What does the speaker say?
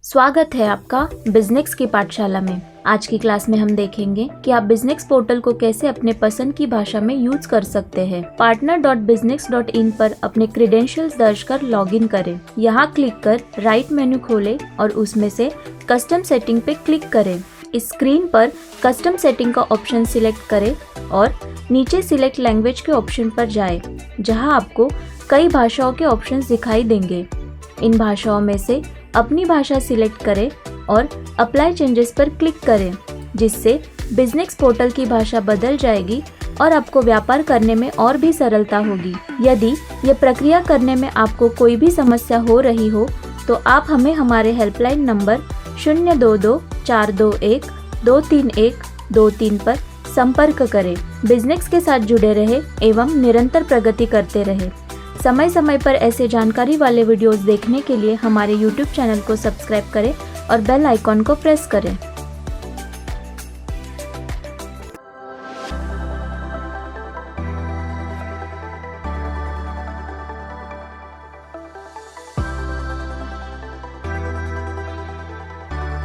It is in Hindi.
स्वागत है आपका बिजनेस की पाठशाला में। आज की क्लास में हम देखेंगे कि आप बिजनेस पोर्टल को कैसे अपने पसंद की भाषा में यूज कर सकते हैं। partner.business.in पर अपने क्रेडेंशियल्स दर्ज कर लॉगिन करें। यहाँ क्लिक कर राइट मेन्यू खोलें और उसमें से कस्टम सेटिंग पे क्लिक करें। इस स्क्रीन पर कस्टम सेटिंग का ऑप्शन सिलेक्ट करें और नीचे सिलेक्ट लैंग्वेज के ऑप्शन पर जाएं, जहां आपको कई भाषाओं के ऑप्शंस दिखाई देंगे। इन भाषाओं में से अपनी भाषा सिलेक्ट करें और अप्लाई चेंजेस पर क्लिक करें, जिससे बिजनेस पोर्टल की भाषा बदल जाएगी और आपको व्यापार करने में और भी सरलता होगी। यदि ये प्रक्रिया करने में आपको कोई भी समस्या हो रही हो तो आप हमें हमारे हेल्पलाइन नंबर 022-421-231-23 पर संपर्क करें। बिजनेस के साथ जुड़े रहे एवं निरंतर प्रगति करते रहे। समय समय पर ऐसे जानकारी वाले वीडियोस देखने के लिए हमारे YouTube चैनल को सब्सक्राइब करें और बेल आइकॉन को प्रेस करें।